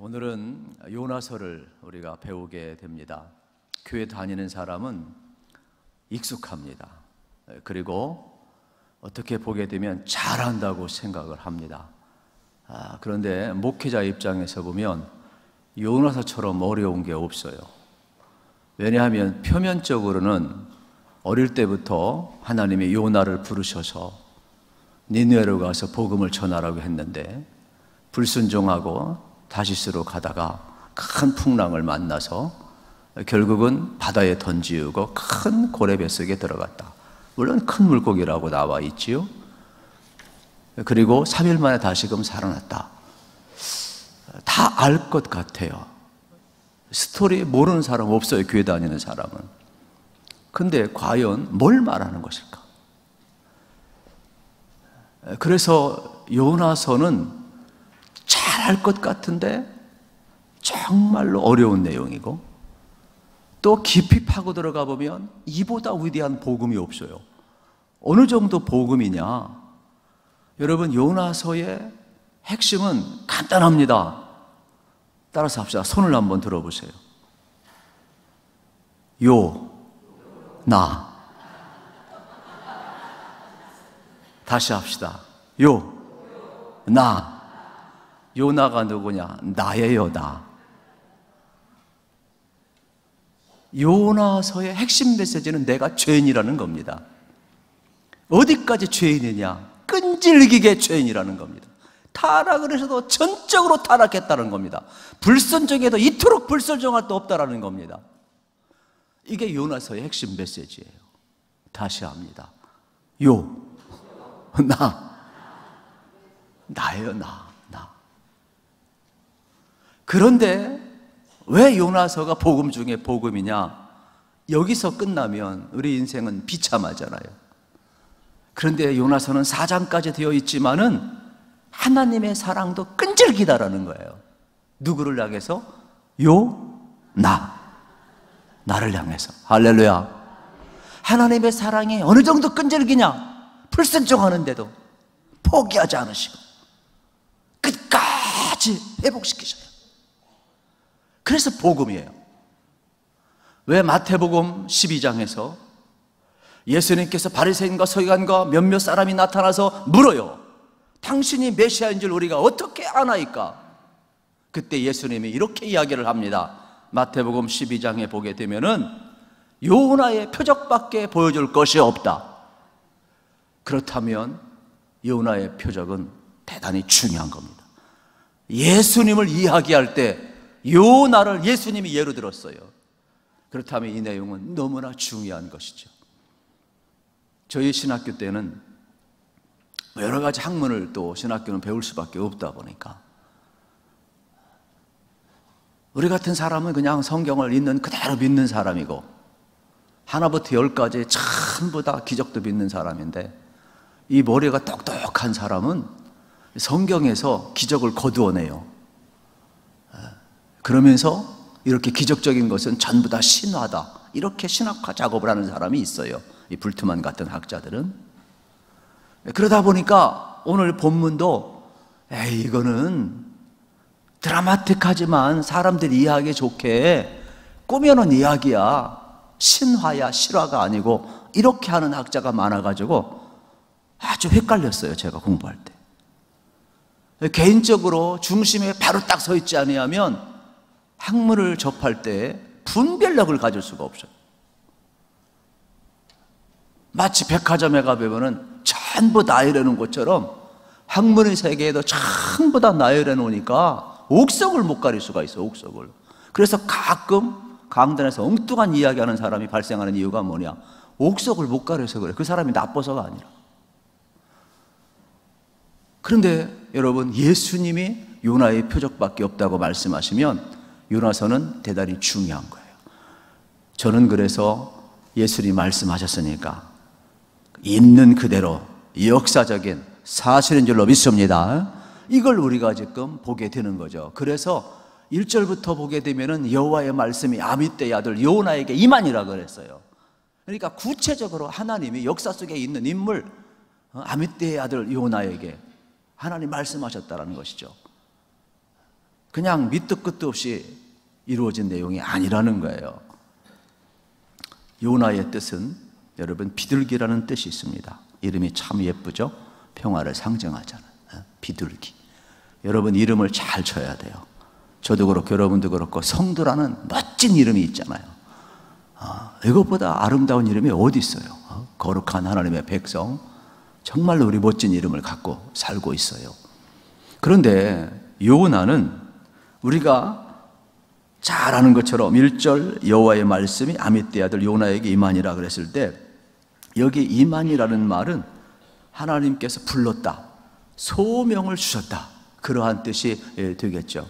오늘은 요나서를 우리가 배우게 됩니다. 교회 다니는 사람은 익숙합니다. 그리고 어떻게 보게 되면 잘한다고 생각을 합니다. 그런데 목회자 입장에서 보면 요나서처럼 어려운 게 없어요. 왜냐하면 표면적으로는 어릴 때부터 하나님이 요나를 부르셔서 니느웨로 가서 복음을 전하라고 했는데 불순종하고 다시스로 가다가 큰 풍랑을 만나서 결국은 바다에 던지우고 큰 고래 뱃속에 들어갔다. 물론 큰 물고기라고 나와 있지요. 그리고 3일 만에 다시금 살아났다. 다 알 것 같아요. 스토리 모르는 사람 없어요, 교회 다니는 사람은. 근데 과연 뭘 말하는 것일까? 그래서 요나서는 잘 알 것 같은데 정말로 어려운 내용이고, 또 깊이 파고 들어가 보면 이보다 위대한 복음이 없어요. 어느 정도 복음이냐? 여러분, 요나서의 핵심은 간단합니다. 따라서 합시다. 손을 한번 들어보세요. 나. 다시 합시다. 나. 요나가 누구냐? 나예요, 나. 요나서의 핵심 메시지는 내가 죄인이라는 겁니다. 어디까지 죄인이냐? 끈질기게 죄인이라는 겁니다. 타락을 해서도 전적으로 타락했다는 겁니다. 불순종해도 이토록 불순종할 수 없다는 겁니다. 이게 요나서의 핵심 메시지예요. 다시 합니다. 나예요, 나. 그런데 왜 요나서가 복음 중에 복음이냐? 여기서 끝나면 우리 인생은 비참하잖아요. 그런데 요나서는 4장까지 되어 있지만은 하나님의 사랑도 끈질기다라는 거예요. 누구를 향해서? 나를 향해서. 할렐루야. 하나님의 사랑이 어느 정도 끈질기냐? 불순종하는데도 포기하지 않으시고 끝까지 회복시키셔요. 그래서 복음이에요. 왜 마태복음 12장에서 예수님께서 바리새인과 서기관과 몇몇 사람이 나타나서 물어요. 당신이 메시아인 줄 우리가 어떻게 아나이까? 그때 예수님이 이렇게 이야기를 합니다. 마태복음 12장에 보게 되면은 요나의 표적밖에 보여줄 것이 없다. 그렇다면 요나의 표적은 대단히 중요한 겁니다. 예수님을 이야기할 때 요나를 예수님이 예로 들었어요. 그렇다면 이 내용은 너무나 중요한 것이죠. 저희 신학교 때는 여러 가지 학문을 또 신학교는 배울 수밖에 없다 보니까 우리 같은 사람은 그냥 성경을 있는 그대로 믿는 사람이고 하나부터 열까지 전부 다 기적도 믿는 사람인데, 이 머리가 똑똑한 사람은 성경에서 기적을 거두어내요. 그러면서 이렇게 기적적인 것은 전부 다 신화다, 이렇게 신학화 작업을 하는 사람이 있어요. 이 불트만 같은 학자들은. 그러다 보니까 오늘 본문도 이거는 드라마틱하지만 사람들이 이해하기 좋게 꾸며놓은 이야기야, 신화야 실화가 아니고, 이렇게 하는 학자가 많아가지고 아주 헷갈렸어요, 제가 공부할 때. 개인적으로 중심에 바로 딱 서 있지 아니하면 학문을 접할 때 분별력을 가질 수가 없어요. 마치 백화점에 가보면 전부 나열해 놓은 것처럼 학문의 세계에도 전부 다 나열해 놓으니까 옥석을 못 가릴 수가 있어요, 옥석을. 그래서 가끔 강단에서 엉뚱한 이야기하는 사람이 발생하는 이유가 뭐냐? 옥석을 못 가려서 그래. 그 사람이 나빠서가 아니라. 그런데 여러분, 예수님이 요나의 표적밖에 없다고 말씀하시면 요나서는 대단히 중요한 거예요. 저는 그래서 예수님이 말씀하셨으니까 있는 그대로 역사적인 사실인 줄로 믿습니다. 이걸 우리가 지금 보게 되는 거죠. 그래서 1절부터 보게 되면은 여호와의 말씀이 아미떼의 아들 요나에게 임하니라 그랬어요. 그러니까 구체적으로 하나님이 역사 속에 있는 인물 아미떼의 아들 요나에게 하나님 말씀하셨다는 것이죠. 그냥 밑도 끝도 없이 이루어진 내용이 아니라는 거예요. 요나의 뜻은 여러분 비둘기라는 뜻이 있습니다. 이름이 참 예쁘죠? 평화를 상징하잖아요. 비둘기. 여러분 이름을 잘 쳐야 돼요. 저도 그렇고 여러분도 그렇고 성도라는 멋진 이름이 있잖아요. 이것보다 아름다운 이름이 어디 있어요? 거룩한 하나님의 백성, 정말로 우리 멋진 이름을 갖고 살고 있어요. 그런데 요나는 우리가 잘 아는 것처럼 1절 여호와의 말씀이 아미떼 아들 요나에게 임하니라 그랬을 때, 여기 임하니라는 말은 하나님께서 불렀다, 소명을 주셨다, 그러한 뜻이 되겠죠.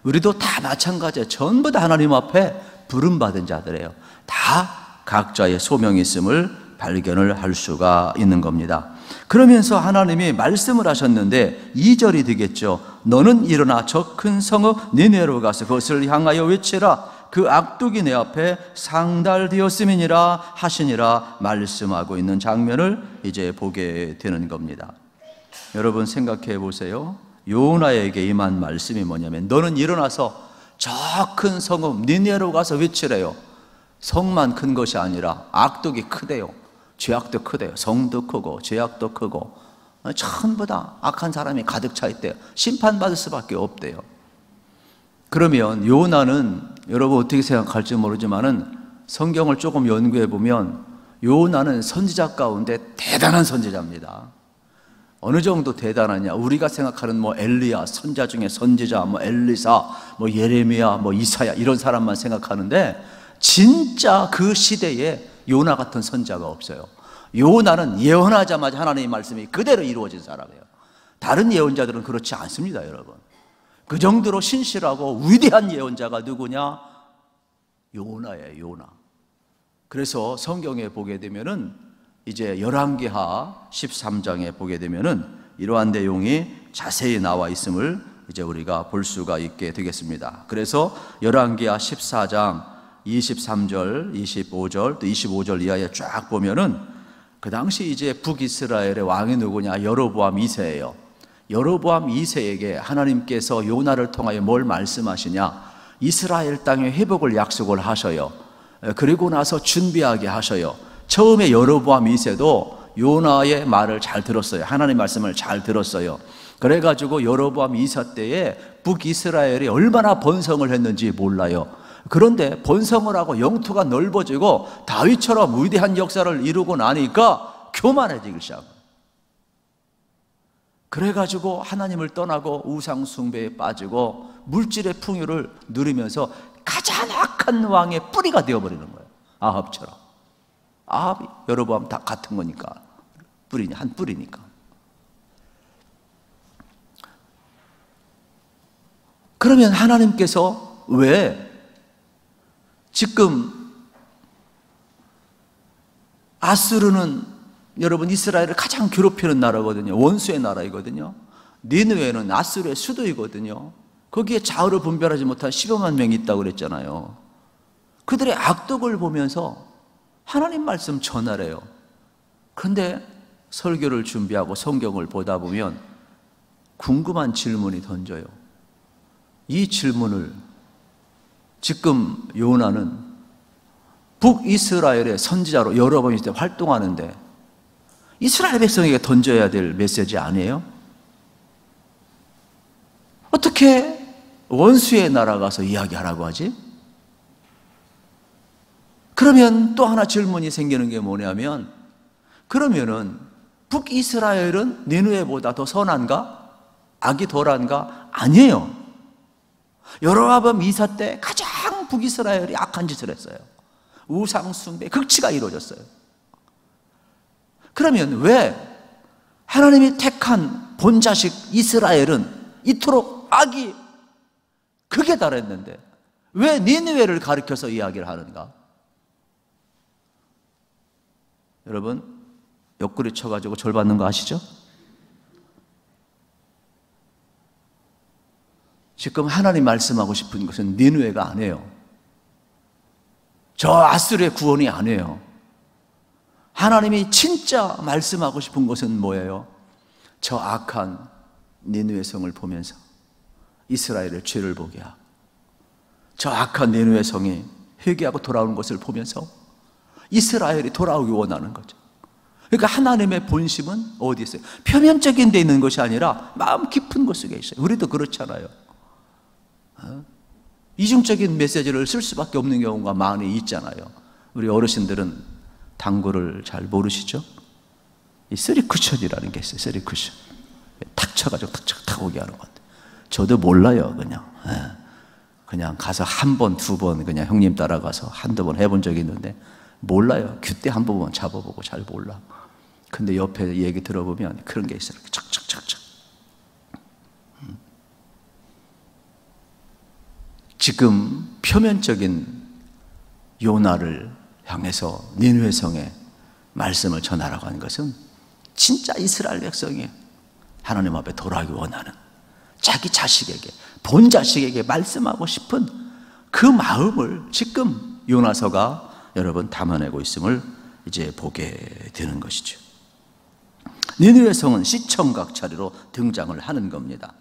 우리도 다 마찬가지예요. 전부 다 하나님 앞에 부름받은 자들이에요. 다 각자의 소명이 있음을 발견을 할 수가 있는 겁니다. 그러면서 하나님이 말씀을 하셨는데 2절이 되겠죠. 너는 일어나 저 큰 성읍 니느웨로 가서 그것을 향하여 외치라. 그 악독이 내 앞에 상달되었음이니라 하시니라 말씀하고 있는 장면을 이제 보게 되는 겁니다. 여러분 생각해 보세요. 요나에게 임한 말씀이 뭐냐면 너는 일어나서 저 큰 성읍 니느웨로 가서 외치래요. 성만 큰 것이 아니라 악독이 크대요. 죄악도 크대요. 성도 크고 죄악도 크고 전부 다 악한 사람이 가득 차 있대요. 심판받을 수밖에 없대요. 그러면 요나는 여러분 어떻게 생각할지 모르지만은 성경을 조금 연구해 보면 요나는 선지자 가운데 대단한 선지자입니다. 어느 정도 대단하냐? 우리가 생각하는 뭐 엘리야, 선지자 중에 선지자, 뭐 엘리사, 뭐 예레미야, 뭐 이사야 이런 사람만 생각하는데 진짜 그 시대에 요나 같은 선지자가 없어요. 요나는 예언하자마자 하나님의 말씀이 그대로 이루어진 사람이에요. 다른 예언자들은 그렇지 않습니다, 여러분. 그 정도로 신실하고 위대한 예언자가 누구냐? 요나예요, 요나. 그래서 성경에 보게 되면은 이제 열왕기하 13장에 보게 되면은 이러한 내용이 자세히 나와 있음을 이제 우리가 볼 수가 있게 되겠습니다. 그래서 열왕기하 14장 23절, 25절, 또 25절 이하에 쫙 보면은 그 당시 이제 북이스라엘의 왕이 누구냐? 여로보암 2세예요. 여로보암 2세에게 하나님께서 요나를 통하여 뭘 말씀하시냐? 이스라엘 땅의 회복을 약속을 하셔요. 그리고 나서 준비하게 하셔요. 처음에 여로보암 2세도 요나의 말을 잘 들었어요. 하나님 말씀을 잘 들었어요. 그래가지고 여로보암 2세 때에 북이스라엘이 얼마나 번성을 했는지 몰라요. 그런데 번성을 하고 영토가 넓어지고 다윗처럼 위대한 역사를 이루고 나니까 교만해지기 시작합니다. 그래가지고 하나님을 떠나고 우상 숭배에 빠지고 물질의 풍요를 누리면서 가장 악한 왕의 뿌리가 되어버리는 거예요. 아합처럼. 아합이 여로보암 다 같은 거니까, 한 뿌리니까. 그러면 하나님께서 왜 지금 아수르는 여러분 이스라엘을 가장 괴롭히는 나라거든요. 원수의 나라이거든요. 니느웨는 아수르의 수도이거든요. 거기에 좌우를 분별하지 못한 15만 명이 있다고 그랬잖아요. 그들의 악독을 보면서 하나님 말씀 전하래요. 그런데 설교를 준비하고 성경을 보다 보면 궁금한 질문이 던져요. 이 질문을 지금 요나는 북이스라엘의 선지자로 여러 번 있을 때 활동하는데 이스라엘 백성에게 던져야 될 메시지 아니에요? 어떻게 원수의 나라 가서 이야기하라고 하지? 그러면 또 하나 질문이 생기는 게 뭐냐면, 그러면은 북이스라엘은 니느웨보다 더 선한가? 악이 덜한가? 아니에요. 여로보암 2세 때 가장 북이스라엘이 악한 짓을 했어요. 우상 숭배 극치가 이루어졌어요. 그러면 왜 하나님이 택한 본자식 이스라엘은 이토록 악이 극에 달했는데 왜 니느웨를 가리켜서 이야기를 하는가? 여러분 옆구리 쳐가지고 절 받는 거 아시죠? 지금 하나님 말씀하고 싶은 것은 니느웨가 아니에요. 저 아수르의 구원이 아니에요. 하나님이 진짜 말씀하고 싶은 것은 뭐예요? 저 악한 니느웨 성을 보면서 이스라엘의 죄를 보게 하고 저 악한 니느웨 성이 회개하고 돌아오는 것을 보면서 이스라엘이 돌아오기 원하는 거죠. 그러니까 하나님의 본심은 어디 있어요? 표면적인 데 있는 것이 아니라 마음 깊은 곳 속에 있어요. 우리도 그렇잖아요. 이중적인 메시지를 쓸 수밖에 없는 경우가 많이 있잖아요. 우리 어르신들은 당구를 잘 모르시죠? 이 쓰리 쿠션이라는 게 있어요. 쓰리 쿠션. 탁 쳐가지고 탁 오게 하는 건데. 저도 몰라요, 그냥 가서 한 번, 두 번 그냥 형님 따라가서 한두 번 해본 적이 있는데 몰라요. 큐대 한 번만 잡아보고 잘 몰라. 근데 옆에 얘기 들어보면 그런 게 있어요. 착착착착. 지금 표면적인 요나를 향해서 니느웨 성에 말씀을 전하라고 하는 것은 진짜 이스라엘 백성이 하나님 앞에 돌아오기 원하는 자기 자식에게, 본 자식에게 말씀하고 싶은 그 마음을 지금 요나서가 여러분 담아내고 있음을 이제 보게 되는 것이죠. 니느웨 성은 시청각 차례로 등장을 하는 겁니다.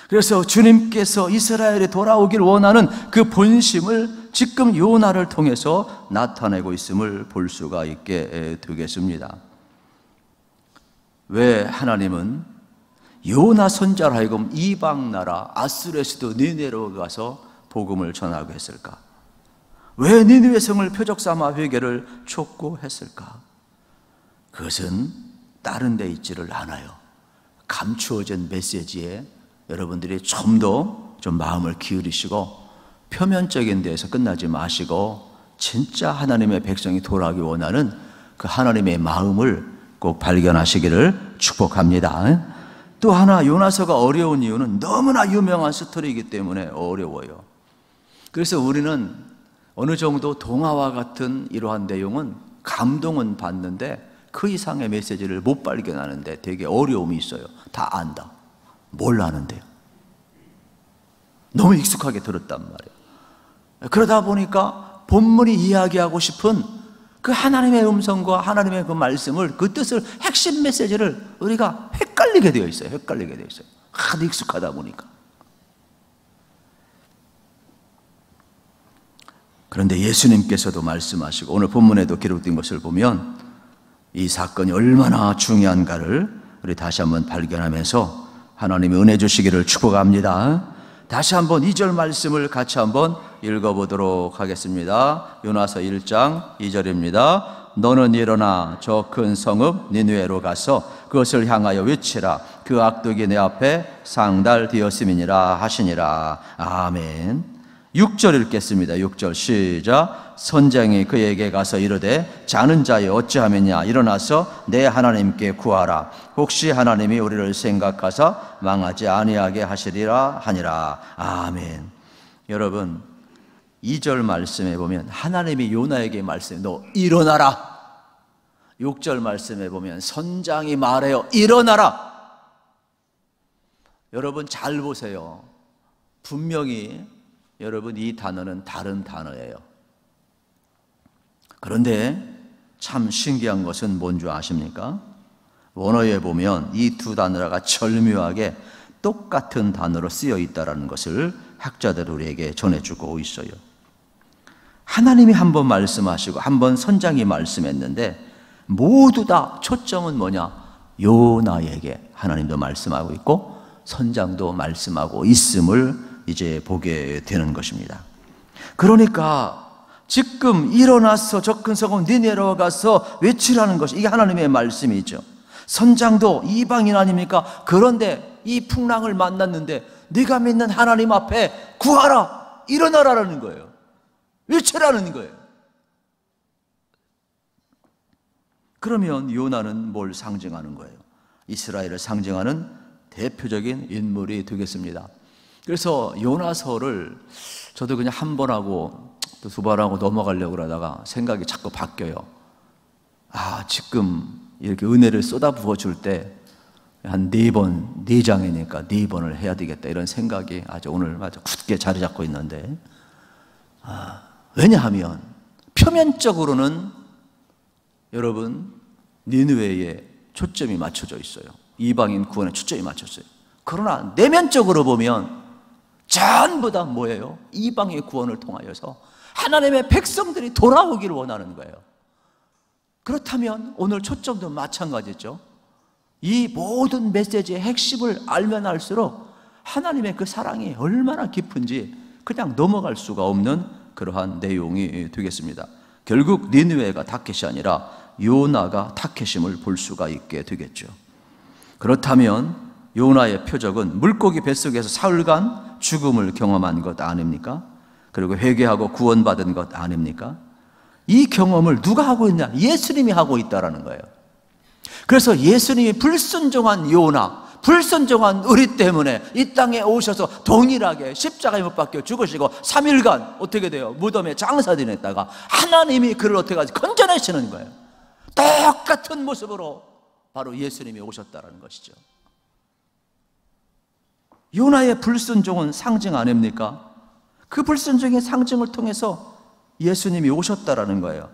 그래서 주님께서 이스라엘에 돌아오길 원하는 그 본심을 지금 요나를 통해서 나타내고 있음을 볼 수가 있게 되겠습니다. 왜 하나님은 요나 선지자로 하여금 이방 나라 아수르에서도 니느웨로 가서 복음을 전하고 했을까? 왜 니느웨 성을 표적 삼아 회개를 촉구했을까? 그것은 다른 데 있지를 않아요. 감추어진 메시지에 여러분들이 좀 더 마음을 기울이시고 표면적인 데에서 끝나지 마시고 진짜 하나님의 백성이 돌아오기 원하는 그 하나님의 마음을 꼭 발견하시기를 축복합니다. 또 하나 요나서가 어려운 이유는 너무나 유명한 스토리이기 때문에 어려워요. 그래서 우리는 어느 정도 동화와 같은 이러한 내용은 감동은 받는데 그 이상의 메시지를 못 발견하는데 되게 어려움이 있어요. 다 안다. 뭘 아는데요? 너무 익숙하게 들었단 말이에요. 그러다 보니까 본문이 이야기하고 싶은 그 하나님의 음성과 하나님의 그 말씀을, 그 뜻을, 핵심 메시지를 우리가 헷갈리게 되어 있어요. 헷갈리게 되어 있어요. 하도 익숙하다 보니까. 그런데 예수님께서도 말씀하시고 오늘 본문에도 기록된 것을 보면 이 사건이 얼마나 중요한가를 우리 다시 한번 발견하면서 하나님이 은혜 주시기를 축복합니다. 다시 한번 2절 말씀을 같이 한번 읽어보도록 하겠습니다. 요나서 1장 2절입니다. 너는 일어나 저 큰 성읍 니느웨로 가서 그것을 향하여 외치라. 그 악독이 내 앞에 상달되었음이니라 하시니라. 아멘. 6절 읽겠습니다. 6절 시작. 선장이 그에게 가서 이르되 자는 자여 어찌하겠냐. 일어나서 내 하나님께 구하라. 혹시 하나님이 우리를 생각하사 망하지 아니하게 하시리라 하니라. 아멘. 여러분 2절 말씀에 보면 하나님이 요나에게 말씀해 너 일어나라. 6절 말씀에 보면 선장이 말해요. 일어나라. 여러분 잘 보세요. 분명히 여러분 이 단어는 다른 단어예요. 그런데 참 신기한 것은 뭔지 아십니까? 원어에 보면 이 두 단어가 절묘하게 똑같은 단어로 쓰여 있다는 것을 학자들 우리에게 전해주고 있어요. 하나님이 한 번 말씀하시고 한 번 선장이 말씀했는데 모두 다 초점은 뭐냐? 요나에게 하나님도 말씀하고 있고 선장도 말씀하고 있음을 이제 보게 되는 것입니다. 그러니까 지금 일어나서 저 큰 성읍 니느웨로 가서 외치라는 것이 이게 하나님의 말씀이죠. 선장도 이방인 아닙니까? 그런데 이 풍랑을 만났는데 네가 믿는 하나님 앞에 구하라, 일어나라라는 거예요. 외치라는 거예요. 그러면 요나는 뭘 상징하는 거예요? 이스라엘을 상징하는 대표적인 인물이 되겠습니다. 그래서 요나서를 저도 그냥 한 번 하고 또 두 번 하고 넘어가려고 그러다가 생각이 자꾸 바뀌어요. 지금 이렇게 은혜를 쏟아부어 줄 때 한 4번, 4장이니까 4번을 해야 되겠다 이런 생각이 오늘 굳게 자리 잡고 있는데 왜냐하면 표면적으로는 여러분 니느웨에 초점이 맞춰져 있어요. 이방인 구원에 초점이 맞췄어요. 그러나 내면적으로 보면 전부 다 뭐예요? 이방의 구원을 통하여서 하나님의 백성들이 돌아오기를 원하는 거예요. 그렇다면 오늘 초점도 마찬가지죠. 이 모든 메시지의 핵심을 알면 알수록 하나님의 그 사랑이 얼마나 깊은지 그냥 넘어갈 수가 없는 그러한 내용이 되겠습니다. 결국 니느웨가 타켓이 아니라 요나가 타켓임을 볼 수가 있게 되겠죠. 그렇다면 요나의 표적은 물고기 뱃속에서 사흘간 죽음을 경험한 것 아닙니까? 그리고 회개하고 구원받은 것 아닙니까? 이 경험을 누가 하고 있냐? 예수님이 하고 있다라는 거예요. 그래서 예수님이 불순종한 요나, 불순종한 우리 때문에 이 땅에 오셔서 동일하게 십자가에 못 박혀 죽으시고 3일간 어떻게 돼요? 무덤에 장사 지냈다가 하나님이 그를 어떻게 하지? 건져내시는 거예요. 똑같은 모습으로 바로 예수님이 오셨다는 것이죠. 요나의 불순종은 상징 아닙니까? 그 불순종의 상징을 통해서 예수님이 오셨다라는 거예요.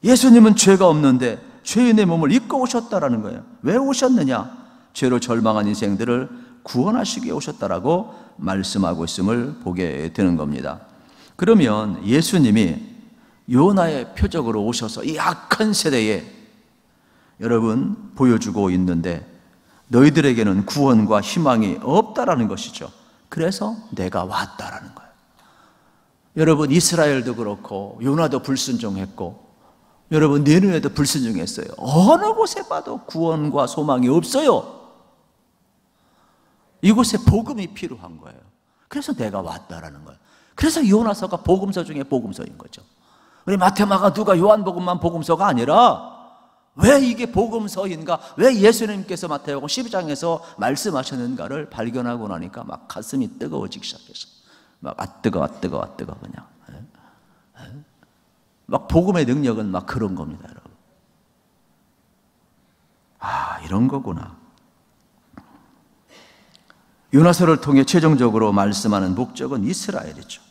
예수님은 죄가 없는데 죄인의 몸을 입고 오셨다라는 거예요. 왜 오셨느냐? 죄로 절망한 인생들을 구원하시기 위해 오셨다라고 말씀하고 있음을 보게 되는 겁니다. 그러면 예수님이 요나의 표적으로 오셔서 이 악한 세대에 여러분 보여주고 있는데 너희들에게는 구원과 희망이 없다라는 것이죠. 그래서 내가 왔다라는 거예요. 여러분 이스라엘도 그렇고 요나도 불순종했고 여러분 니느웨도 불순종했어요. 어느 곳에 봐도 구원과 소망이 없어요. 이곳에 복음이 필요한 거예요. 그래서 내가 왔다라는 거예요. 그래서 요나서가 복음서 중에 복음서인 거죠. 우리 마태마가 누가 요한복음만 복음서가 아니라 왜 이게 복음서인가? 왜 예수님께서 마태복음 12장에서 말씀하셨는가를 발견하고 나니까 막 가슴이 뜨거워지기 시작했어요. 막 뜨거워 그냥. 막 복음의 능력은 막 그런 겁니다, 여러분. 이런 거구나. 요나서를 통해 최종적으로 말씀하는 목적은 이스라엘이죠.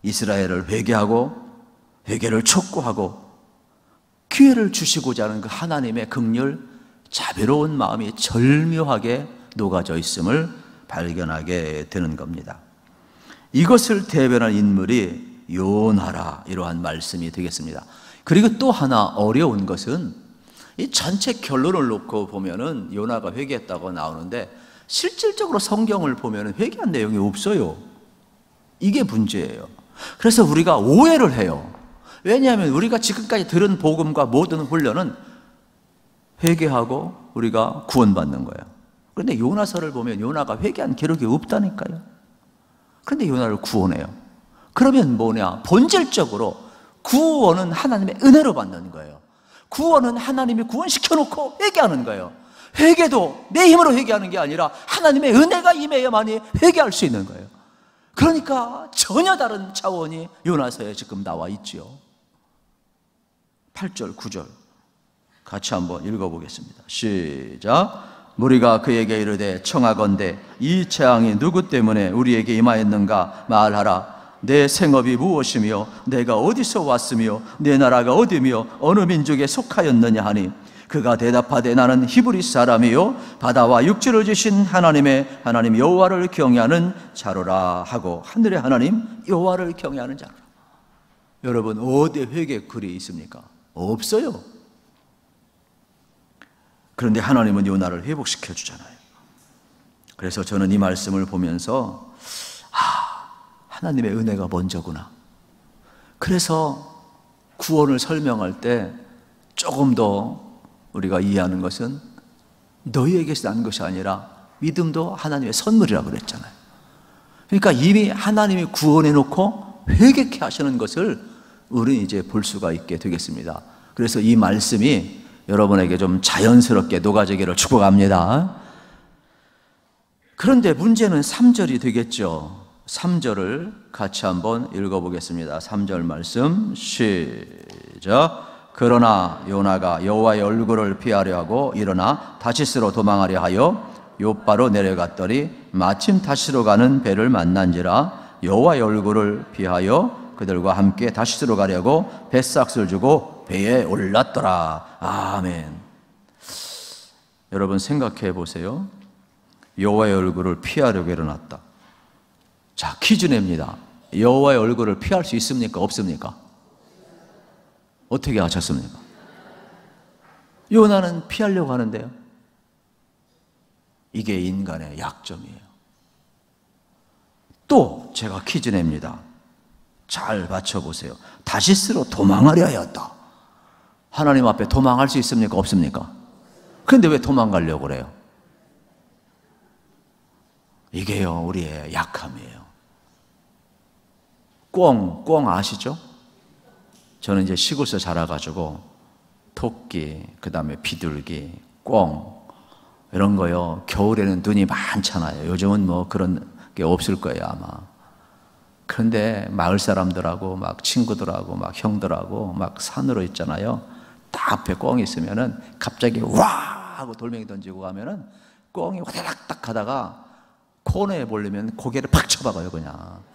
이스라엘을 회개하고 회개를 촉구하고 기회를 주시고자 하는 그 하나님의 긍휼, 자비로운 마음이 절묘하게 녹아져 있음을 발견하게 되는 겁니다. 이것을 대변한 인물이 요나라, 이러한 말씀이 되겠습니다. 그리고 또 하나 어려운 것은 이 전체 결론을 놓고 보면은 요나가 회개했다고 나오는데 실질적으로 성경을 보면은 회개한 내용이 없어요. 이게 문제예요. 그래서 우리가 오해를 해요. 왜냐하면 우리가 지금까지 들은 복음과 모든 훈련은 회개하고 우리가 구원받는 거예요. 그런데 요나서를 보면 요나가 회개한 기록이 없다니까요. 그런데 요나를 구원해요. 그러면 뭐냐? 본질적으로 구원은 하나님의 은혜로 받는 거예요. 구원은 하나님이 구원시켜놓고 회개하는 거예요. 회개도 내 힘으로 회개하는 게 아니라 하나님의 은혜가 임해야만이 회개할 수 있는 거예요. 그러니까 전혀 다른 차원이 요나서에 지금 나와 있죠. 8절, 9절 같이 한번 읽어보겠습니다. 시작. 무리가 그에게 이르되 청하건대 이 재앙이 누구 때문에 우리에게 임하였는가 말하라. 내 생업이 무엇이며 내가 어디서 왔으며 내 나라가 어디며 어느 민족에 속하였느냐 하니 그가 대답하되 나는 히브리 사람이요 바다와 육지를 지신 하나님 여호와를 경외하는 자로라 하고 하늘의 하나님 여호와를 경외하는 자로라. 여러분 어디에 회개 글이 있습니까? 없어요. 그런데 하나님은 요나를 회복시켜 주잖아요. 그래서 저는 이 말씀을 보면서 하나님의 은혜가 먼저구나. 그래서 구원을 설명할 때 조금 더 우리가 이해하는 것은 너희에게서 난 것이 아니라 믿음도 하나님의 선물이라고 그랬잖아요. 그러니까 이미 하나님이 구원해 놓고 회개케 하시는 것을 우리는 이제 볼 수가 있게 되겠습니다. 그래서 이 말씀이 여러분에게 좀 자연스럽게 녹아지기를 축복합니다. 그런데 문제는 3절이 되겠죠. 3절을 같이 한번 읽어보겠습니다. 3절 말씀 시작. 그러나 요나가 여호와의 얼굴을 피하려 하고 일어나 다시스로 도망하려 하여 욥바로 내려갔더니 마침 다시스로 가는 배를 만난지라 여호와의 얼굴을 피하여 그들과 함께 다시스로 가려고 뱃삭을 주고 배에 올랐더라. 아멘. 여러분 생각해 보세요. 여호와의 얼굴을 피하려고 일어났다. 자, 퀴즈 냅니다. 여호와의 얼굴을 피할 수 있습니까? 없습니까? 어떻게 하셨습니까? 요나는 피하려고 하는데요. 이게 인간의 약점이에요. 또 제가 퀴즈 냅니다. 잘 맞춰보세요. 다시스로 도망하려 하였다. 하나님 앞에 도망할 수 있습니까? 없습니까? 그런데 왜 도망가려고 그래요? 이게요, 우리의 약함이에요. 꿩 아시죠? 저는 이제 시골에서 자라가지고 토끼, 그 다음에 비둘기, 꿩 이런 거요. 겨울에는 눈이 많잖아요. 요즘은 뭐 그런 게 없을 거예요, 아마. 그런데 마을 사람들하고 막 친구들하고 막 형들하고 막 산으로 있잖아요. 딱 앞에 꿩이 있으면은 갑자기 와 하고 돌멩이 던지고 가면은 꿩이 화다닥 딱 하다가 코너에 보려면 고개를 팍 쳐박아요. 그냥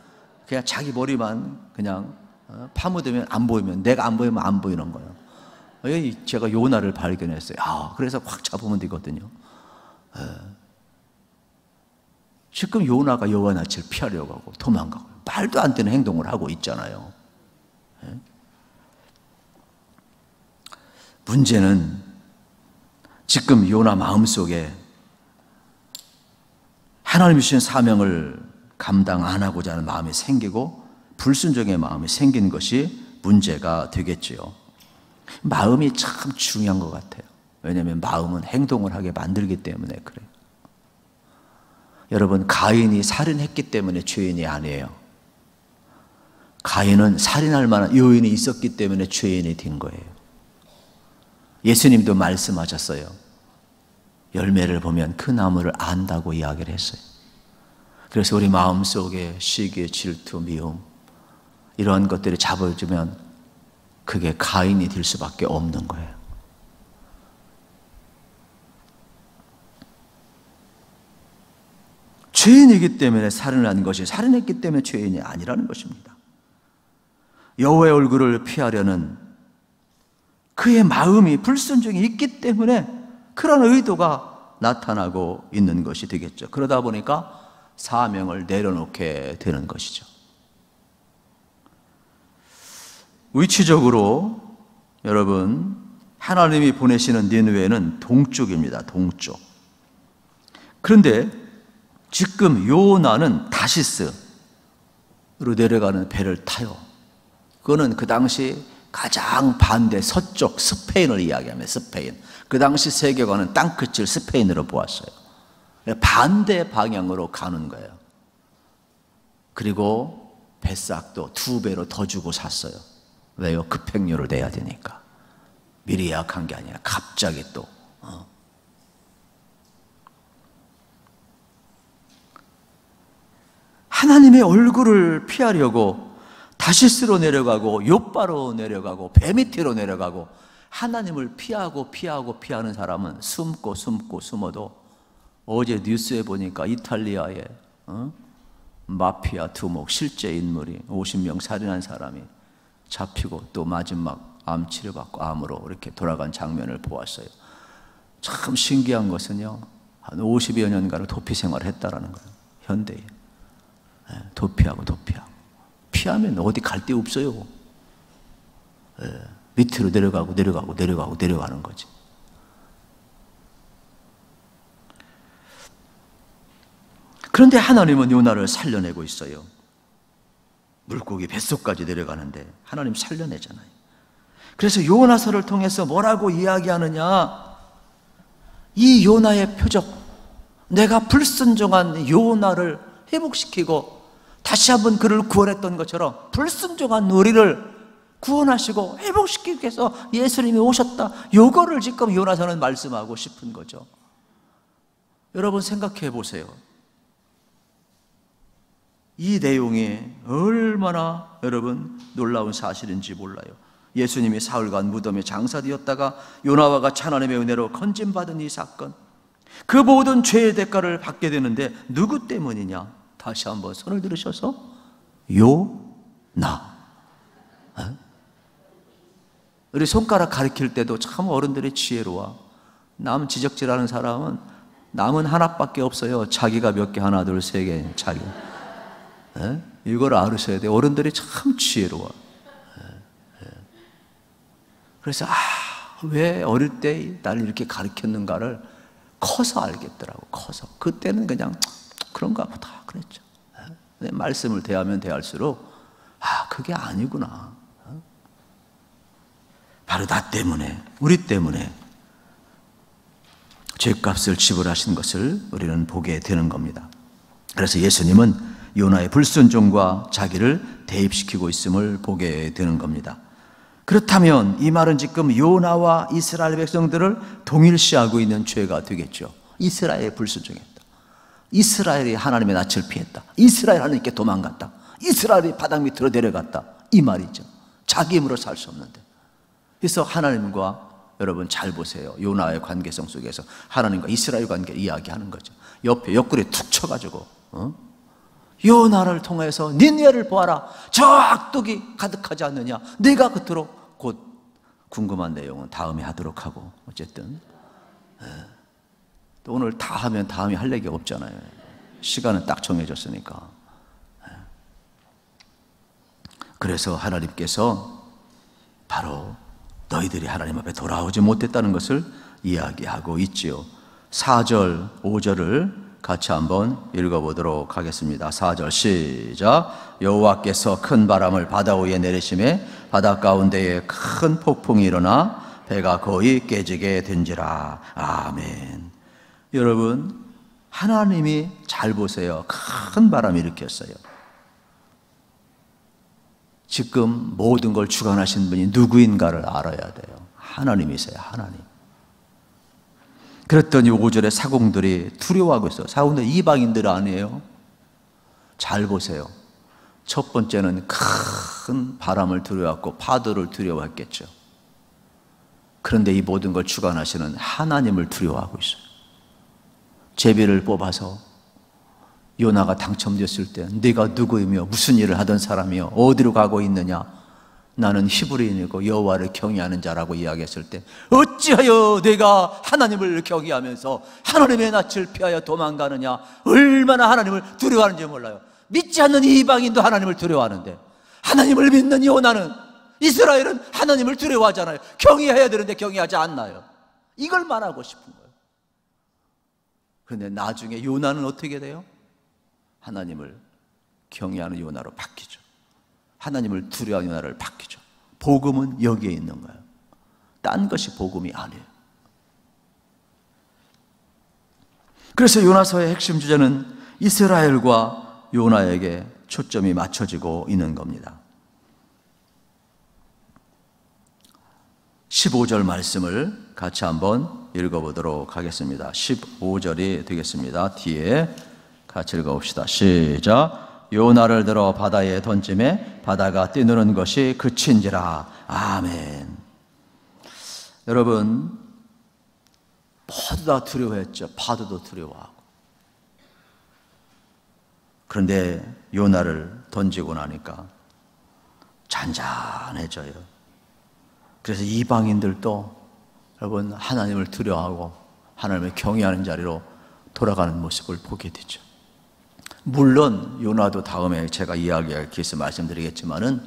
자기 머리만 그냥 파묻으면 안 보이면, 내가 안 보이면 안 보이는 거예요. 제가 요나를 발견했어요. 그래서 확 잡으면 되거든요. 지금 요나가 여호와 낯을 피하려고 하고 도망가고 말도 안 되는 행동을 하고 있잖아요. 문제는 지금 요나 마음속에 하나님이 주신 사명을 감당 안 하고자 하는 마음이 생기고 불순종의 마음이 생긴 것이 문제가 되겠지요. 마음이 참 중요한 것 같아요. 왜냐하면 마음은 행동을 하게 만들기 때문에 그래요. 여러분, 가인이 살인했기 때문에 죄인이 아니에요. 가인은 살인할 만한 요인이 있었기 때문에 죄인이 된 거예요. 예수님도 말씀하셨어요. 열매를 보면 그 나무를 안다고 이야기를 했어요. 그래서 우리 마음속에 시기, 질투, 미움 이러한 것들이 잡아주면 그게 가인이 될 수밖에 없는 거예요. 죄인이기 때문에 살인을 한 것이, 살인했기 때문에 죄인이 아니라는 것입니다. 여호와의 얼굴을 피하려는 그의 마음이, 불순종이 있기 때문에 그런 의도가 나타나고 있는 것이 되겠죠. 그러다 보니까 사명을 내려놓게 되는 것이죠. 위치적으로 여러분, 하나님이 보내시는 니느웨는 동쪽입니다. 동쪽. 그런데 지금 요나는 다시스로 내려가는 배를 타요. 그거는 그 당시 가장 반대 서쪽 스페인을 이야기하면 스페인. 그 당시 세계관은 땅끝을 스페인으로 보았어요. 반대 방향으로 가는 거예요. 그리고 뱃삭도 2배로 더 주고 샀어요. 왜요? 급행료를 내야 되니까. 미리 예약한 게 아니라 갑자기 또. 하나님의 얼굴을 피하려고 다시스로 내려가고 요빠로 내려가고 배 밑으로 내려가고 하나님을 피하는 사람은 숨어도 어제 뉴스에 보니까 이탈리아에 마피아 두목 실제 인물이 50명 살인한 사람이 잡히고 또 마지막 암 치료받고 암으로 이렇게 돌아간 장면을 보았어요. 참 신기한 것은요, 한 50여 년간을 도피 생활을 했다라는 거예요. 현대에. 도피하고 피하면 어디 갈 데 없어요. 밑으로 내려가는 거지. 그런데 하나님은 요나를 살려내고 있어요. 물고기 뱃속까지 내려가는데 하나님 살려내잖아요. 그래서 요나서를 통해서 뭐라고 이야기하느냐, 이 요나의 표적, 내가 불순종한 요나를 회복시키고 다시 한번 그를 구원했던 것처럼 불순종한 우리를 구원하시고 회복시키기 위해서 예수님이 오셨다. 요거를 지금 요나서는 말씀하고 싶은 거죠. 여러분 생각해 보세요. 이 내용이 얼마나 여러분 놀라운 사실인지 몰라요. 예수님이 사흘간 무덤에 장사되었다가 요나와 같이 하나님의 은혜로 건짐받은 이 사건, 그 모든 죄의 대가를 받게 되는데 누구 때문이냐? 다시 한번 손을 들으셔서 요나. 우리 손가락 가리킬 때도 참 어른들이 지혜로워. 남 지적질하는 사람은 남은 하나밖에 없어요. 자기가 몇 개, 하나 둘 세 개, 자기. 이걸 알으셔야 돼요. 어른들이 참 지혜로워. 그래서 왜 어릴 때 나를 이렇게 가르쳤는가를 커서 알겠더라고. 커서. 그때는 그냥 그런가 보다 그랬죠. 말씀을 대하면 대할수록 그게 아니구나. 바로 나 때문에, 우리 때문에 죄값을 지불하신 것을 우리는 보게 되는 겁니다. 그래서 예수님은 요나의 불순종과 자기를 대입시키고 있음을 보게 되는 겁니다. 그렇다면 이 말은 지금 요나와 이스라엘 백성들을 동일시하고 있는 죄가 되겠죠. 이스라엘이 불순종했다. 이스라엘이 하나님의 낯을 피했다. 이스라엘 하나님께 도망갔다. 이스라엘이 바닥 밑으로 내려갔다. 이 말이죠. 자기 힘으로 살 수 없는데. 그래서 하나님과 여러분 잘 보세요. 요나의 관계성 속에서 하나님과 이스라엘 관계를 이야기하는 거죠. 옆에 옆구리에 툭 쳐가지고 요나를 통해서 니느웨를 보아라. 저 악독이 가득하지 않느냐. 네가 그토록 곧 궁금한 내용은 다음에 하도록 하고 어쨌든 또 오늘 다 하면 다음에 할 얘기가 없잖아요. 시간은 딱 정해졌으니까. 그래서 하나님께서 바로 너희들이 하나님 앞에 돌아오지 못했다는 것을 이야기하고 있지요. 4절, 5절을 같이 한번 읽어보도록 하겠습니다. 4절 시작. 여호와께서 큰 바람을 바다 위에 내리심에 바다 가운데에 큰 폭풍이 일어나 배가 거의 깨지게 된지라. 아멘. 여러분, 하나님이 잘 보세요. 큰 바람이 일으켰어요. 지금 모든 걸 주관하신 분이 누구인가를 알아야 돼요. 하나님이세요. 하나님. 그랬더니 5절에 사공들이 두려워하고 있어요. 사공들 이방인들 아니에요. 잘 보세요. 첫 번째는 큰 바람을 두려워했고 파도를 두려워했겠죠. 그런데 이 모든 걸 주관하시는 하나님을 두려워하고 있어요. 제비를 뽑아서 요나가 당첨됐을 때 네가 누구이며 무슨 일을 하던 사람이요 어디로 가고 있느냐. 나는 히브리인이고 여호와를 경외하는 자라고 이야기했을 때 어찌하여 내가 하나님을 경외하면서 하나님의 낯을 피하여 도망가느냐. 얼마나 하나님을 두려워하는지 몰라요. 믿지 않는 이방인도 하나님을 두려워하는데 하나님을 믿는 요나는, 이스라엘은 하나님을 두려워하잖아요. 경외해야 되는데 경외하지 않나요? 이걸 말하고 싶은 거예요. 그런데 나중에 요나는 어떻게 돼요? 하나님을 경외하는 요나로 바뀌죠. 하나님을 두려워하는 요나를 바뀌죠. 복음은 여기에 있는 거예요. 딴 것이 복음이 아니에요. 그래서 요나서의 핵심 주제는 이스라엘과 요나에게 초점이 맞춰지고 있는 겁니다. 15절 말씀을 같이 한번 읽어보도록 하겠습니다. 15절이 되겠습니다. 뒤에 같이 읽어봅시다. 시작. 요나를 들어 바다에 던짐에 바다가 뛰누는 것이 그친지라. 아멘. 여러분, 모두 다 두려워했죠. 파도도 두려워하고. 그런데 요나를 던지고 나니까 잔잔해져요. 그래서 이방인들도 여러분 하나님을 두려워하고 하나님을 경외하는 자리로 돌아가는 모습을 보게 되죠. 물론 요나도 다음에 제가 이야기하기 위해서 말씀드리겠지만은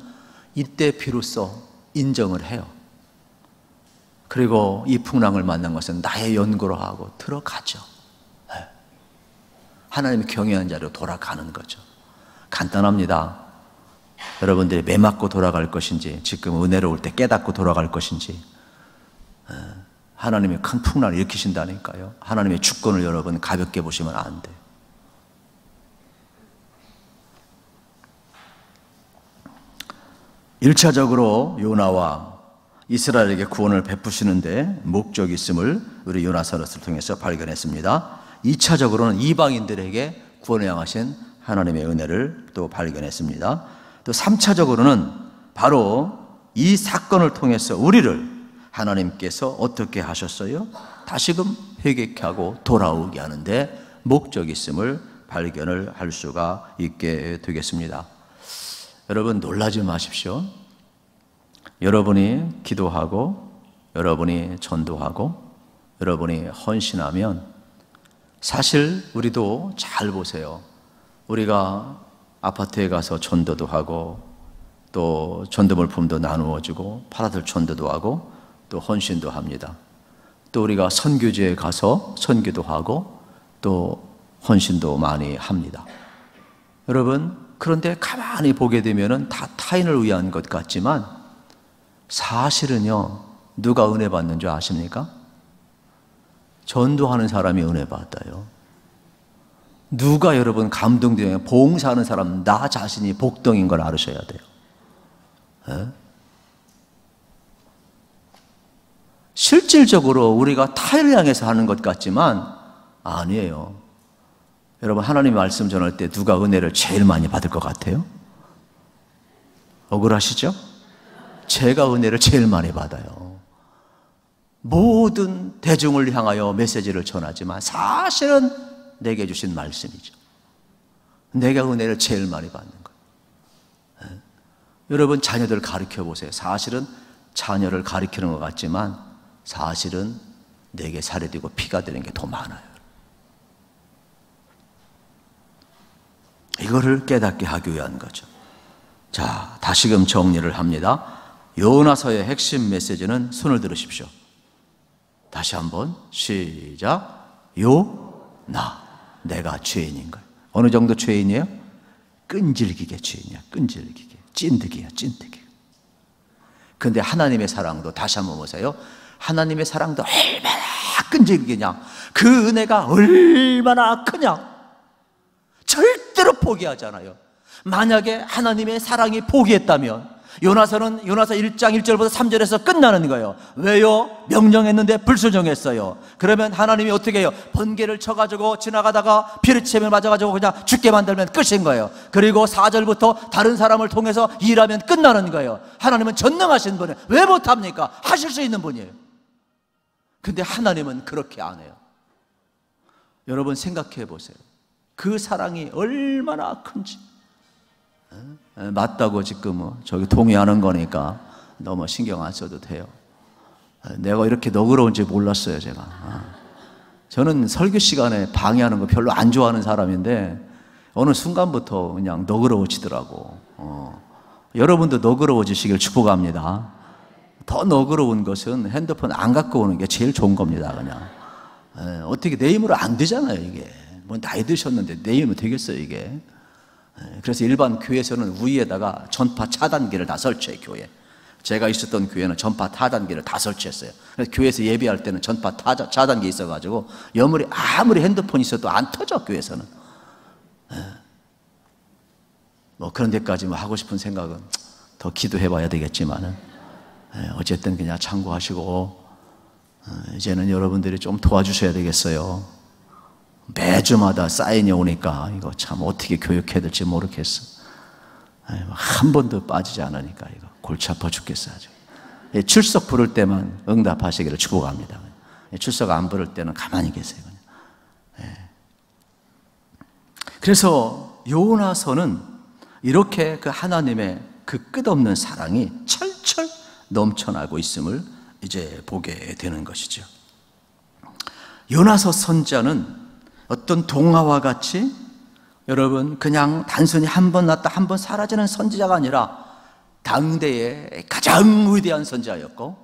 이때 비로소 인정을 해요. 그리고 이 풍랑을 만난 것은 나의 연고로 하고 들어가죠. 하나님의 경외하는 자리로 돌아가는 거죠. 간단합니다. 여러분들이 매 맞고 돌아갈 것인지, 지금 은혜로울 때 깨닫고 돌아갈 것인지, 하나님의 큰 풍랑을 일으키신다니까요. 하나님의 주권을 여러분 가볍게 보시면 안 돼요. 일차적으로 요나와 이스라엘에게 구원을 베푸시는데 목적이 있음을 우리 요나서를 통해서 발견했습니다. 2차적으로는 이방인들에게 구원을 향하신 하나님의 은혜를 또 발견했습니다. 또 3차적으로는 바로 이 사건을 통해서 우리를 하나님께서 어떻게 하셨어요? 다시금 회개케 하고 돌아오게 하는데 목적이 있음을 발견을 할 수가 있게 되겠습니다. 여러분 놀라지 마십시오. 여러분이 기도하고 여러분이 전도하고 여러분이 헌신하면 사실 우리도 잘 보세요. 우리가 아파트에 가서 전도도 하고 또 전도물품도 나누어 주고 팔아들 전도도 하고 또 헌신도 합니다. 또 우리가 선교지에 가서 선교도 하고 또 헌신도 많이 합니다. 여러분, 그런데 가만히 보게 되면은 다 타인을 위한 것 같지만 사실은요, 누가 은혜 받는 줄 아십니까? 전도하는 사람이 은혜 받아요. 누가 여러분 감동되냐? 봉사하는 사람, 나 자신이 복덩인 걸 알으셔야 돼요. 에? 실질적으로 우리가 타인을 향해서 하는 것 같지만 아니에요. 여러분, 하나님 말씀 전할 때 누가 은혜를 제일 많이 받을 것 같아요? 억울하시죠? 제가 은혜를 제일 많이 받아요. 모든 대중을 향하여 메시지를 전하지만 사실은 내게 주신 말씀이죠. 내가 은혜를 제일 많이 받는 거예요. 네? 여러분, 자녀들 가르쳐 보세요. 사실은 자녀를 가르치는 것 같지만 사실은 내게 살이 되고 피가 되는 게 더 많아요. 이거를 깨닫게 하기 위한 거죠. 자, 다시금 정리를 합니다. 요나서의 핵심 메시지는 손을 들으십시오. 다시 한번 시작. 요나, 내가 죄인인 거예요. 어느 정도 죄인이에요? 끈질기게 죄인이야. 끈질기게, 찐득이야, 찐득이. 근데 하나님의 사랑도 다시 한번 보세요. 하나님의 사랑도 얼마나 끈질기냐, 그 은혜가 얼마나 크냐, 절대로 포기하잖아요. 만약에 하나님의 사랑이 포기했다면 요나서는 요나서 1장 1절부터 3절에서 끝나는 거예요. 왜요? 명령했는데 불순종했어요. 그러면 하나님이 어떻게 해요? 번개를 쳐가지고 지나가다가 피르침에 맞아가지고 그냥 죽게 만들면 끝인 거예요. 그리고 4절부터 다른 사람을 통해서 일하면 끝나는 거예요. 하나님은 전능하신 분이에요. 왜 못합니까? 하실 수 있는 분이에요. 근데 하나님은 그렇게 안 해요. 여러분 생각해 보세요. 그 사랑이 얼마나 큰지. 맞다고 지금 저기 동의하는 거니까 너무 신경 안 써도 돼요. 내가 이렇게 너그러운지 몰랐어요, 제가. 저는 설교 시간에 방해하는 거 별로 안 좋아하는 사람인데 어느 순간부터 그냥 너그러워지더라고. 여러분도 너그러워지시길 축복합니다. 더 너그러운 것은 핸드폰 안 갖고 오는 게 제일 좋은 겁니다, 그냥. 어떻게 내 힘으로 안 되잖아요, 이게. 뭐 나이 드셨는데 내 힘으로 되겠어요, 이게. 그래서 일반 교회에서는 위에다가 전파 차단기를 다 설치해요, 교회. 제가 있었던 교회는 전파 차단기를 다 설치했어요. 그래서 교회에서 예배할 때는 전파 차단기 있어가지고 아무리 핸드폰이 있어도 안 터져, 교회에서는. 뭐 그런 데까지 뭐 하고 싶은 생각은 더 기도해봐야 되겠지만은, 어쨌든 그냥 참고하시고, 이제는 여러분들이 좀 도와주셔야 되겠어요. 매주마다 사인이 오니까 이거 참 어떻게 교육해야 될지 모르겠어. 한 번도 빠지지 않으니까 이거 골치 아파 죽겠어 아주. 출석 부를 때만 응답하시기를 축복합니다. 출석 안 부를 때는 가만히 계세요. 그래서 요나서는 이렇게 그 하나님의 그 끝없는 사랑이 철철 넘쳐나고 있음을 이제 보게 되는 것이죠. 요나서 선지자는 어떤 동화와 같이 여러분 그냥 단순히 한 번 났다 한 번 사라지는 선지자가 아니라 당대의 가장 위대한 선지자였고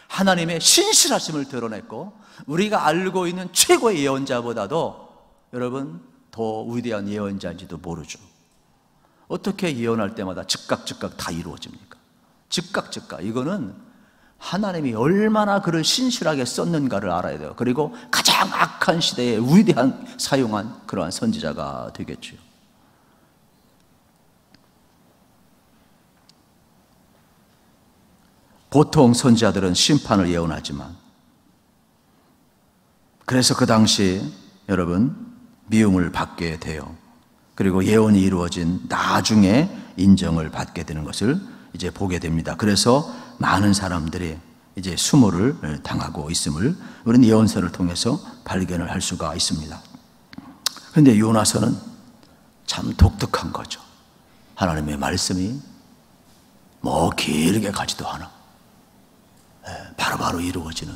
하나님의 신실하심을 드러냈고 우리가 알고 있는 최고의 예언자보다도 여러분 더 위대한 예언자인지도 모르죠. 어떻게 예언할 때마다 즉각 다 이루어집니까? 즉각 이거는 하나님이 얼마나 그를 신실하게 썼는가를 알아야 돼요. 그리고 가장 악한 시대에 위대한 사용한 그러한 선지자가 되겠죠. 보통 선지자들은 심판을 예언하지만 그래서 그 당시 여러분 미움을 받게 돼요. 그리고 예언이 이루어진 나중에 인정을 받게 되는 것을 이제 보게 됩니다. 그래서 많은 사람들이 이제 수모를 당하고 있음을 우리는 예언서를 통해서 발견을 할 수가 있습니다. 그런데 요나서는 참 독특한 거죠. 하나님의 말씀이 뭐 길게 가지도 않아. 바로바로 이루어지는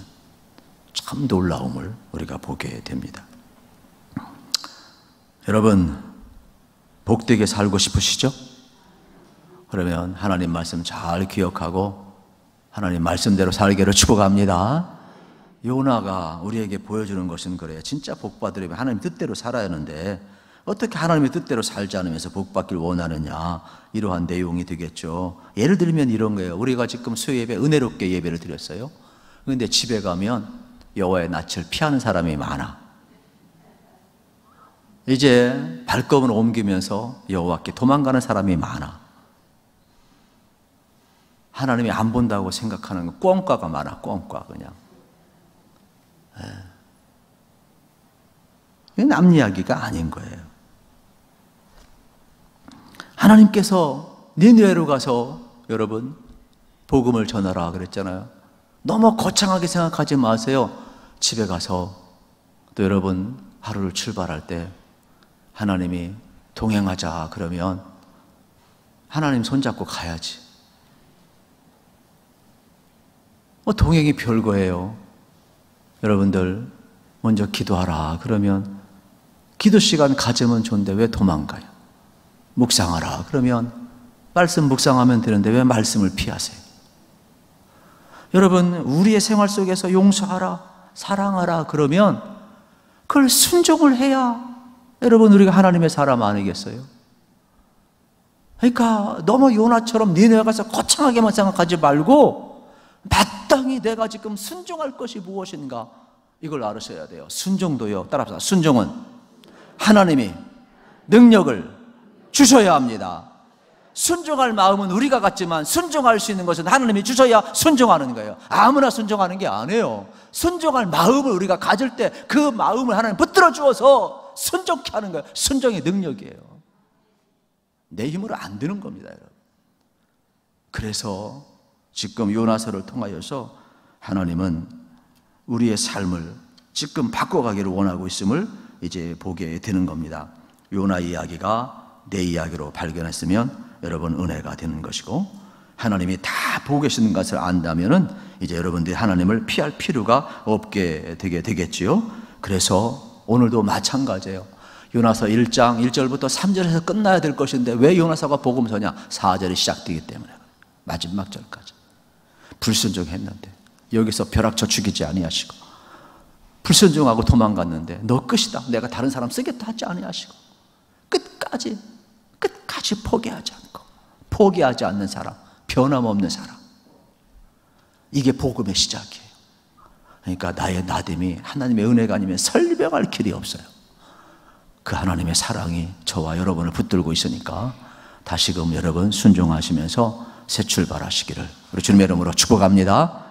참 놀라움을 우리가 보게 됩니다. 여러분, 복되게 살고 싶으시죠? 그러면 하나님 말씀 잘 기억하고 하나님 말씀대로 살기를 축복합니다. 요나가 우리에게 보여주는 것은 그래요. 진짜 복 받으려면 하나님 뜻대로 살아야 하는데 어떻게 하나님의 뜻대로 살지 않으면서 복 받길 원하느냐, 이러한 내용이 되겠죠. 예를 들면 이런 거예요. 우리가 지금 수요예배 은혜롭게 예배를 드렸어요. 그런데 집에 가면 여호와의 낯을 피하는 사람이 많아. 이제 발걸음을 옮기면서 여호와께 도망가는 사람이 많아. 하나님이 안 본다고 생각하는 꽁과가 많아. 꽁과 그냥. 남 이야기가 아닌 거예요. 하나님께서 니느웨로 가서 여러분 복음을 전하라 그랬잖아요. 너무 거창하게 생각하지 마세요. 집에 가서 또 여러분 하루를 출발할 때 하나님이 동행하자 그러면 하나님 손잡고 가야지. 동행이 별거예요. 여러분들 먼저 기도하라 그러면 기도 시간 가지면 좋은데 왜 도망가요? 묵상하라 그러면 말씀 묵상하면 되는데 왜 말씀을 피하세요? 여러분 우리의 생활 속에서 용서하라 사랑하라 그러면 그걸 순종을 해야 여러분 우리가 하나님의 사람 아니겠어요? 그러니까 너무 요나처럼 니네가 가서 거창하게만 생각하지 말고 마땅히 내가 지금 순종할 것이 무엇인가 이걸 알으셔야 돼요. 순종도요. 따라합시다. 순종은 하나님이 능력을 주셔야 합니다. 순종할 마음은 우리가 갖지만 순종할 수 있는 것은 하나님이 주셔야 순종하는 거예요. 아무나 순종하는 게 아니에요. 순종할 마음을 우리가 가질 때 그 마음을 하나님 붙들어 주어서 순종케 하는 거예요. 순종의 능력이에요. 내 힘으로 안 되는 겁니다, 여러분. 그래서 지금 요나서를 통하여서 하나님은 우리의 삶을 지금 바꿔가기를 원하고 있음을 이제 보게 되는 겁니다. 요나 이야기가 내 이야기로 발견했으면 여러분 은혜가 되는 것이고, 하나님이 다 보고 계시는 것을 안다면은 이제 여러분들이 하나님을 피할 필요가 없게 되게 되겠지요. 그래서 오늘도 마찬가지예요. 요나서 1장 1절부터 3절에서 끝나야 될 것인데 왜 요나서가 복음서냐? 4절이 시작되기 때문에 마지막 절까지 불순종했는데 여기서 벼락쳐 죽이지 아니하시고, 불순종하고 도망갔는데 너 끝이다, 내가 다른 사람 쓰겠다 하지 아니하시고, 끝까지 포기하지 않고, 포기하지 않는 사람, 변함없는 사람, 이게 복음의 시작이에요. 그러니까 나의 나됨이 하나님의 은혜가 아니면 설명할 길이 없어요. 그 하나님의 사랑이 저와 여러분을 붙들고 있으니까 다시금 여러분 순종하시면서 새 출발하시기를 우리 주님의 이름으로 축복합니다.